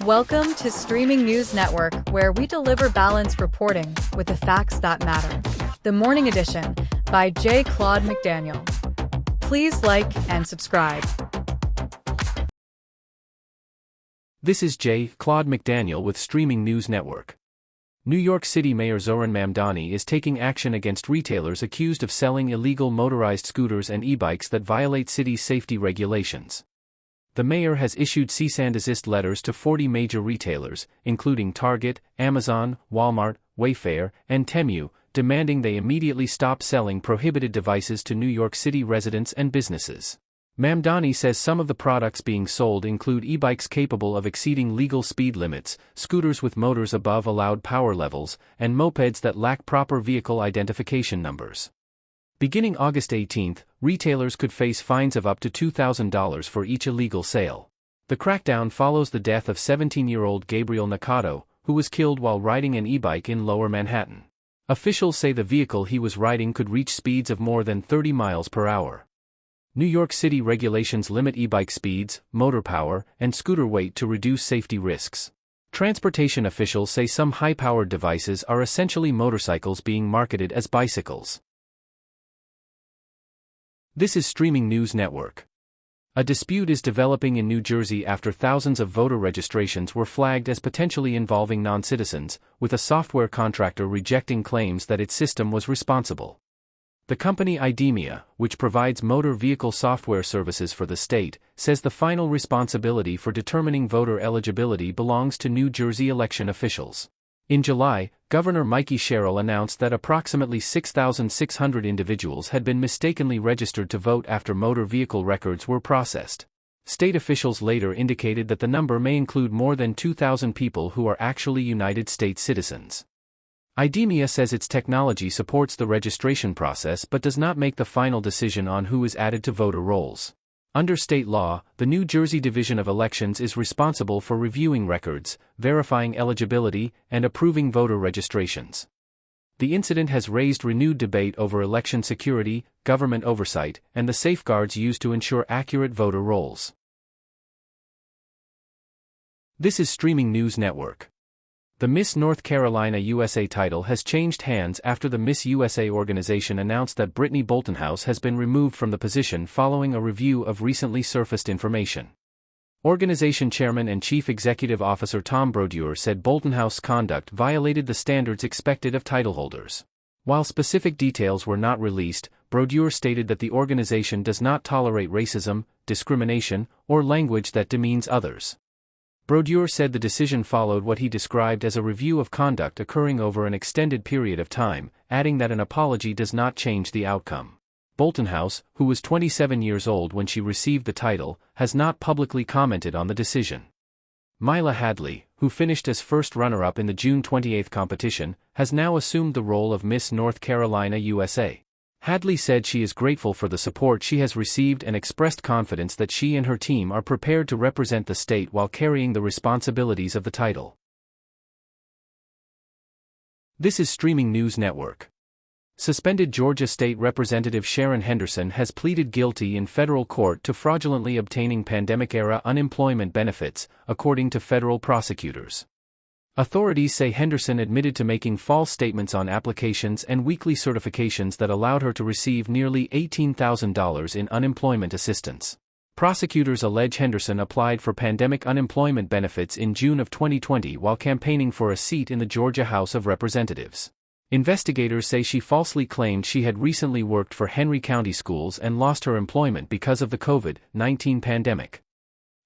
Welcome to Streaming News Network, where we deliver balanced reporting with the facts that matter. The Morning Edition by Claude McDaniel. Please like and subscribe. This is Claude McDaniel with Streaming News Network. New York City Mayor Zohran Mamdani is taking action against retailers accused of selling illegal motorized scooters and e-bikes that violate city safety regulations. The mayor has issued cease and desist letters to 40 major retailers, including Target, Amazon, Walmart, Wayfair, and Temu, demanding they immediately stop selling prohibited devices to New York City residents and businesses. Mamdani says some of the products being sold include e-bikes capable of exceeding legal speed limits, scooters with motors above allowed power levels, and mopeds that lack proper vehicle identification numbers. Beginning August 18, retailers could face fines of up to $2,000 for each illegal sale. The crackdown follows the death of 17-year-old Gabriel Nakato, who was killed while riding an e-bike in Lower Manhattan. Officials say the vehicle he was riding could reach speeds of more than 30 miles per hour. New York City regulations limit e-bike speeds, motor power, and scooter weight to reduce safety risks. Transportation officials say some high-powered devices are essentially motorcycles being marketed as bicycles. This is Streaming News Network. A dispute is developing in New Jersey after thousands of voter registrations were flagged as potentially involving non-citizens, with a software contractor rejecting claims that its system was responsible. The company IDEMIA, which provides motor vehicle software services for the state, says the final responsibility for determining voter eligibility belongs to New Jersey election officials. In July, Governor Mikey Sherrill announced that approximately 6,600 individuals had been mistakenly registered to vote after motor vehicle records were processed. State officials later indicated that the number may include more than 2,000 people who are actually United States citizens. IDEMIA says its technology supports the registration process but does not make the final decision on who is added to voter rolls. Under state law, the New Jersey Division of Elections is responsible for reviewing records, verifying eligibility, and approving voter registrations. The incident has raised renewed debate over election security, government oversight, and the safeguards used to ensure accurate voter rolls. This is Streaming News Network. The Miss North Carolina USA title has changed hands after the Miss USA organization announced that Brittany Boltonhouse has been removed from the position following a review of recently surfaced information. Organization chairman and chief executive officer Tom Brodeur said Boltonhouse's conduct violated the standards expected of titleholders. While specific details were not released, Brodeur stated that the organization does not tolerate racism, discrimination, or language that demeans others. Brodeur said the decision followed what he described as a review of conduct occurring over an extended period of time, adding that an apology does not change the outcome. Boltonhouse, who was 27 years old when she received the title, has not publicly commented on the decision. Mila Hadley, who finished as first runner-up in the June 28 competition, has now assumed the role of Miss North Carolina USA. Hadley said she is grateful for the support she has received and expressed confidence that she and her team are prepared to represent the state while carrying the responsibilities of the title. This is Streaming News Network. Suspended Georgia State Representative Sharon Henderson has pleaded guilty in federal court to fraudulently obtaining pandemic-era unemployment benefits, according to federal prosecutors. Authorities say Henderson admitted to making false statements on applications and weekly certifications that allowed her to receive nearly $18,000 in unemployment assistance. Prosecutors allege Henderson applied for pandemic unemployment benefits in June of 2020 while campaigning for a seat in the Georgia House of Representatives. Investigators say she falsely claimed she had recently worked for Henry County Schools and lost her employment because of the COVID-19 pandemic.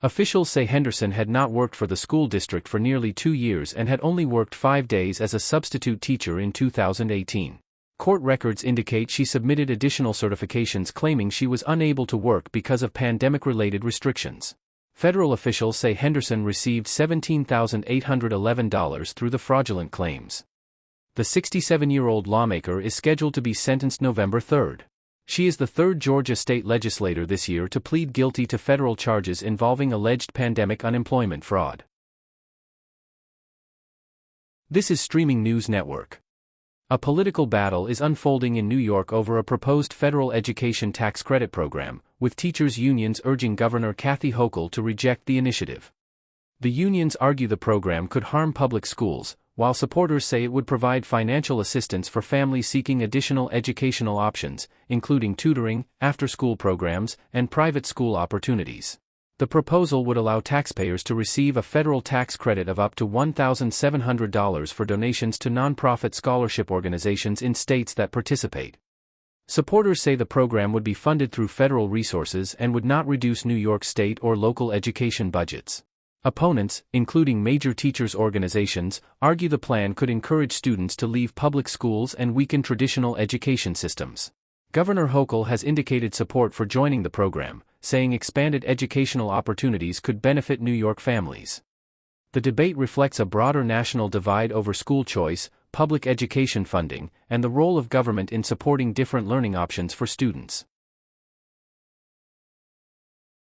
Officials say Henderson had not worked for the school district for nearly 2 years and had only worked 5 days as a substitute teacher in 2018. Court records indicate she submitted additional certifications claiming she was unable to work because of pandemic-related restrictions. Federal officials say Henderson received $17,811 through the fraudulent claims. The 67-year-old lawmaker is scheduled to be sentenced November 3. She is the third Georgia state legislator this year to plead guilty to federal charges involving alleged pandemic unemployment fraud. This is Streaming News Network. A political battle is unfolding in New York over a proposed federal education tax credit program, with teachers' unions urging Governor Kathy Hochul to reject the initiative. The unions argue the program could harm public schools, while supporters say it would provide financial assistance for families seeking additional educational options, including tutoring, after-school programs, and private school opportunities. The proposal would allow taxpayers to receive a federal tax credit of up to $1,700 for donations to nonprofit scholarship organizations in states that participate. Supporters say the program would be funded through federal resources and would not reduce New York state or local education budgets. Opponents, including major teachers' organizations, argue the plan could encourage students to leave public schools and weaken traditional education systems. Governor Hochul has indicated support for joining the program, saying expanded educational opportunities could benefit New York families. The debate reflects a broader national divide over school choice, public education funding, and the role of government in supporting different learning options for students.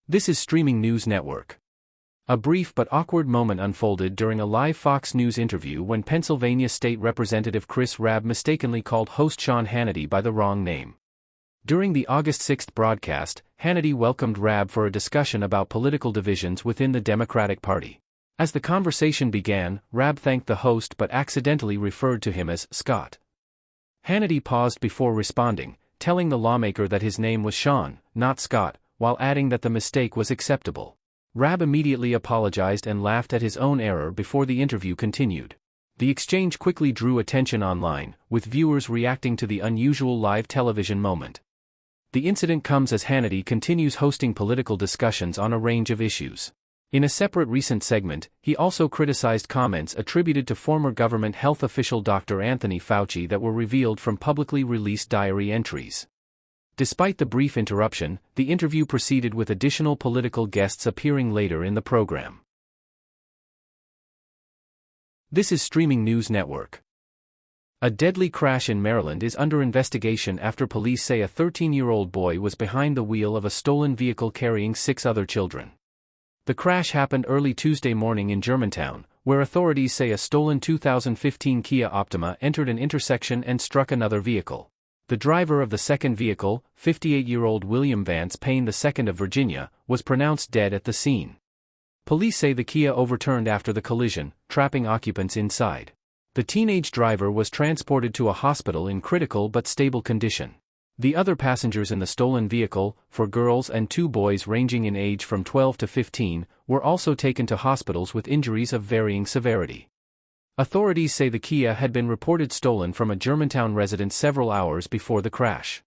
This is Streaming News Network. A brief but awkward moment unfolded during a live Fox News interview when Pennsylvania State Representative Chris Rabb mistakenly called host Sean Hannity by the wrong name. During the August 6 broadcast, Hannity welcomed Rabb for a discussion about political divisions within the Democratic Party. As the conversation began, Rabb thanked the host but accidentally referred to him as Scott. Hannity paused before responding, telling the lawmaker that his name was Sean, not Scott, while adding that the mistake was acceptable. Rabb immediately apologized and laughed at his own error before the interview continued. The exchange quickly drew attention online, with viewers reacting to the unusual live television moment. The incident comes as Hannity continues hosting political discussions on a range of issues. In a separate recent segment, he also criticized comments attributed to former government health official Dr. Anthony Fauci that were revealed from publicly released diary entries. Despite the brief interruption, the interview proceeded with additional political guests appearing later in the program. This is Streaming News Network. A deadly crash in Maryland is under investigation after police say a 13-year-old boy was behind the wheel of a stolen vehicle carrying 6 other children. The crash happened early Tuesday morning in Germantown, where authorities say a stolen 2015 Kia Optima entered an intersection and struck another vehicle. The driver of the second vehicle, 58-year-old William Vance Payne II of Virginia, was pronounced dead at the scene. Police say the Kia overturned after the collision, trapping occupants inside. The teenage driver was transported to a hospital in critical but stable condition. The other passengers in the stolen vehicle, 4 girls and 2 boys ranging in age from 12 to 15, were also taken to hospitals with injuries of varying severity. Authorities say the Kia had been reported stolen from a Germantown residence several hours before the crash.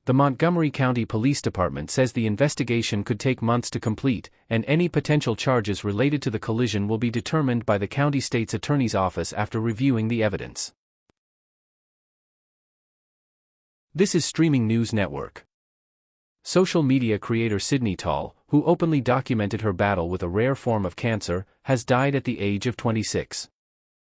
The Montgomery County Police Department says the investigation could take months to complete, and any potential charges related to the collision will be determined by the county state's attorney's office after reviewing the evidence. This is Streaming News Network. Social media creator Sidney Tall, who openly documented her battle with a rare form of cancer, has died at the age of 26.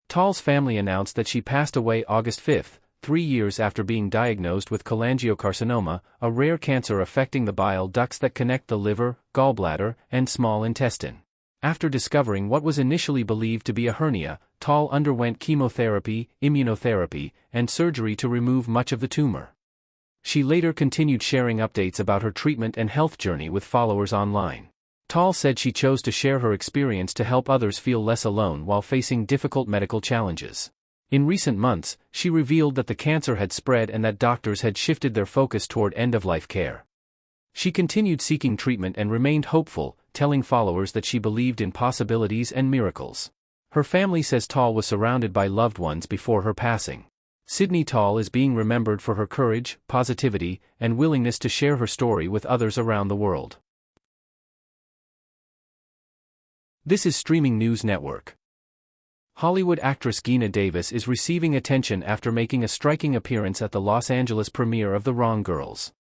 Tall's family announced that she passed away August 5, 3 years after being diagnosed with cholangiocarcinoma, a rare cancer affecting the bile ducts that connect the liver, gallbladder, and small intestine. After discovering what was initially believed to be a hernia, Tall underwent chemotherapy, immunotherapy, and surgery to remove much of the tumor. She later continued sharing updates about her treatment and health journey with followers online. Tall said she chose to share her experience to help others feel less alone while facing difficult medical challenges. In recent months, she revealed that the cancer had spread and that doctors had shifted their focus toward end-of-life care. She continued seeking treatment and remained hopeful, telling followers that she believed in possibilities and miracles. Her family says Tall was surrounded by loved ones before her passing. Sidney Tall is being remembered for her courage, positivity, and willingness to share her story with others around the world. This is Streaming News Network. Hollywood actress Geena Davis is receiving attention after making a striking appearance at the Los Angeles premiere of The Wrong Girls.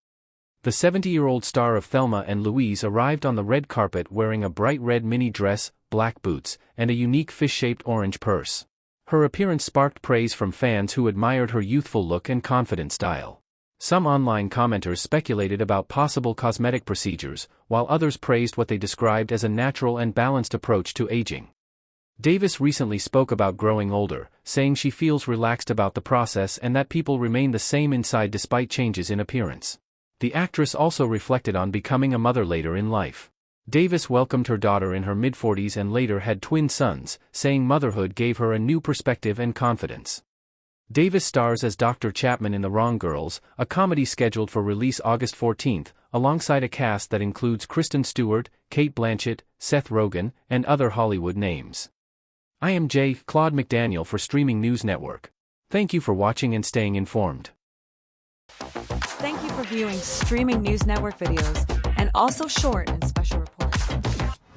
The 70-year-old star of Thelma and Louise arrived on the red carpet wearing a bright red mini dress, black boots, and a unique fish-shaped orange purse. Her appearance sparked praise from fans who admired her youthful look and confident style. Some online commenters speculated about possible cosmetic procedures, while others praised what they described as a natural and balanced approach to aging. Davis recently spoke about growing older, saying she feels relaxed about the process and that people remain the same inside despite changes in appearance. The actress also reflected on becoming a mother later in life. Davis welcomed her daughter in her mid-40s and later had twin sons, saying motherhood gave her a new perspective and confidence. Davis stars as Dr. Chapman in The Wrong Girls, a comedy scheduled for release August 14, alongside a cast that includes Kristen Stewart, Cate Blanchett, Seth Rogen, and other Hollywood names. I am Claude McDaniel for Streaming News Network. Thank you for watching and staying informed. Thank you for viewing Streaming News Network videos, and also short and special reports.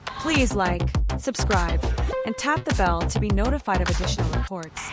Please like, subscribe, and tap the bell to be notified of additional reports.